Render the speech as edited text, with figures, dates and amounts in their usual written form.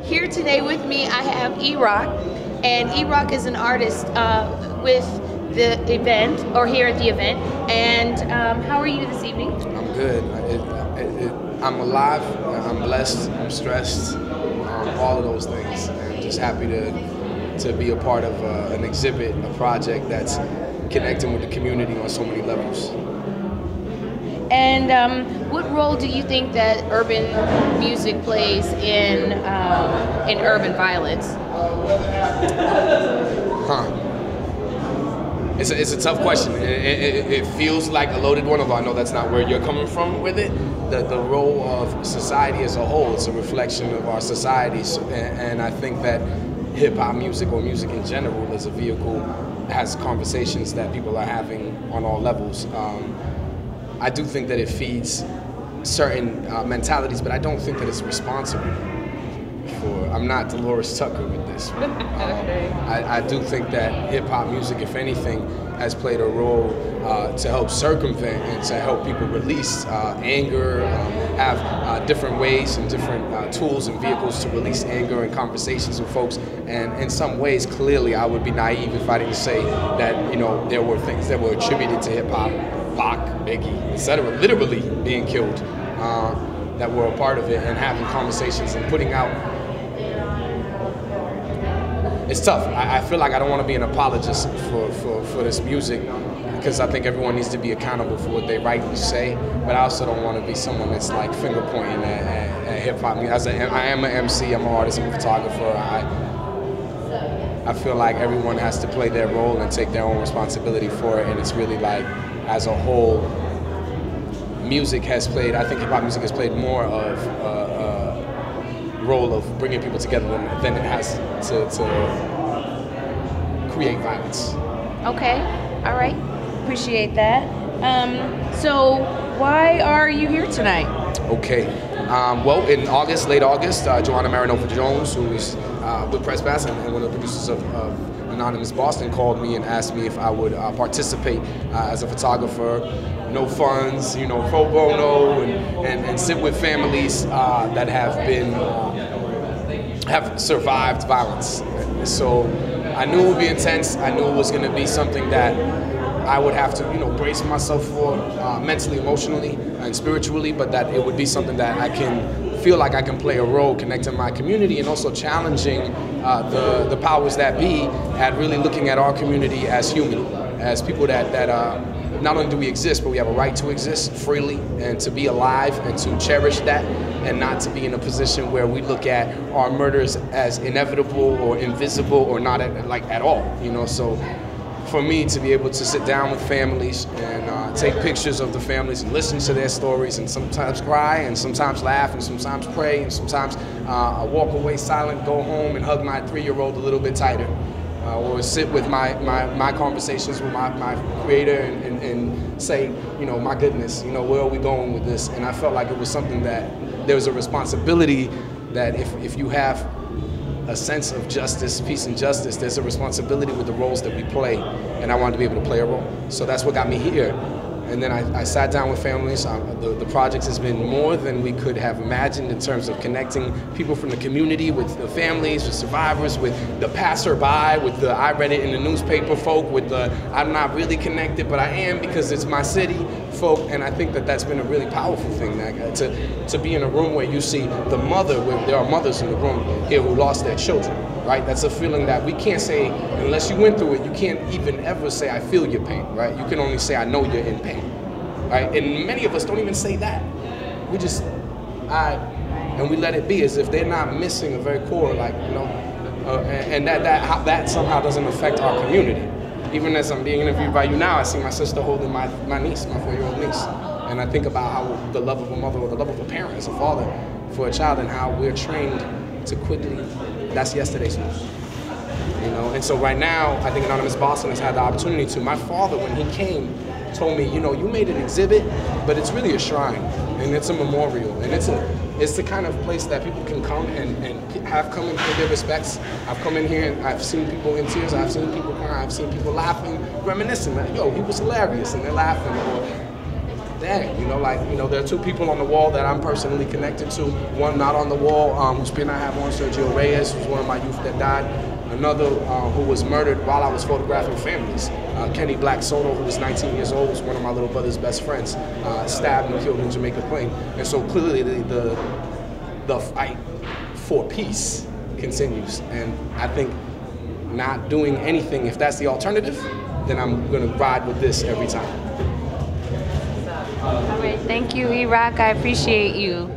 Here today with me I have Eroc, and Eroc is an artist with the event, or here at the event. And how are you this evening? I'm good. I'm alive, I'm blessed, I'm stressed, all of those things. And just happy to be a part of an exhibit, a project that's connecting with the community on so many levels. And what role do you think that urban music plays in urban violence? It's a tough question. It feels like a loaded one, although I know that's not where you're coming from with it. The role of society as a whole, it's a reflection of our societies, and I think that hip-hop music, or music in general, as a vehicle, has conversations that people are having on all levels. I do think that it feeds certain mentalities, but I don't think that it's responsible for. I'm not Dolores Tucker with this. I do think that hip-hop music, if anything, has played a role to help circumvent and to help people release anger, have different ways and different tools and vehicles to release anger and conversations with folks. And in some ways, clearly, I would be naive if I didn't say that, you know, there were things that were attributed to hip-hop, Pac, Biggie, etc., literally being killed, that were a part of it, and having conversations and putting out. It's tough. I feel like I don't want to be an apologist for this music, because I think everyone needs to be accountable for what they write and say, but I also don't want to be someone that's like finger pointing at hip-hop. I am an MC, I'm an artist, I'm a photographer. I feel like everyone has to play their role and take their own responsibility for it, and it's really like, as a whole, music has played, I think hip-hop music has played more of a role of bringing people together than it has to create violence. Okay, all right, appreciate that. So why are you here tonight? Okay, well, in August, late August, Joanna Marinova-Jones, who is with Press Pass and one of the producers of Anonymous Boston, called me and asked me if I would participate as a photographer, no funds, you know, pro bono, and sit with families that have survived violence. So I knew it would be intense. I knew it was going to be something that I would have to, you know, brace myself for mentally, emotionally, and spiritually, but that it would be something that I can feel like I can play a role connecting my community, and also challenging the powers that be at really looking at our community as human, as people that not only do we exist, but we have a right to exist freely and to be alive and to cherish that, and not to be in a position where we look at our murders as inevitable or invisible or not at all, you know. So for me to be able to sit down with families and take pictures of the families and listen to their stories, and sometimes cry, and sometimes laugh, and sometimes pray, and sometimes walk away silent, go home and hug my 3-year-old a little bit tighter, or sit with my conversations with my creator and say, you know, my goodness, you know, where are we going with this? And I felt like it was something that there was a responsibility that if you have a sense of justice, peace and justice, there's a responsibility with the roles that we play, and I wanted to be able to play a role. So that's what got me here. And then I sat down with families. The project has been more than we could have imagined in terms of connecting people from the community with the families, with survivors, with the passerby, with the I read it in the newspaper folk, with the I'm not really connected, but I am because it's my city folk. And I think that that's been a really powerful thing, to be in a room where you see the mother, where there are mothers in the room here who lost their children, right? That's a feeling that we can't say, unless you went through it, you can't even ever say, I feel your pain, right? You can only say, I know you're in pain, right? And many of us don't even say that. We just, and we let it be as if they're not missing a very core, like, you know, and that somehow doesn't affect our community. Even as I'm being interviewed by you now, I see my sister holding my niece, my 4-year-old niece. And I think about how the love of a mother or the love of a parent as a father for a child, and how we're trained to quickly, that's yesterday's news. You know, and so right now, I think Anonymous Boston has had the opportunity to. My father, when he came, told me, you know, you made an exhibit, but it's really a shrine, and it's a memorial, and it's the kind of place that people can come and have come and pay their respects. I've come in here and I've seen people in tears, I've seen people crying, I've seen people laughing, reminiscing, like, yo, he was hilarious, and they're laughing, or dang, you know, like, you know, there are two people on the wall that I'm personally connected to. One not on the wall, whose pin I have on, Sergio Reyes, who's one of my youth that died. Another who was murdered while I was photographing families. Kenny Black Soto, who was 19 years old, was one of my little brother's best friends, stabbed and killed in Jamaica Plain. And so clearly the fight for peace continues. And I think not doing anything, if that's the alternative, then I'm gonna ride with this every time. All right, thank you, Eroc. I appreciate you.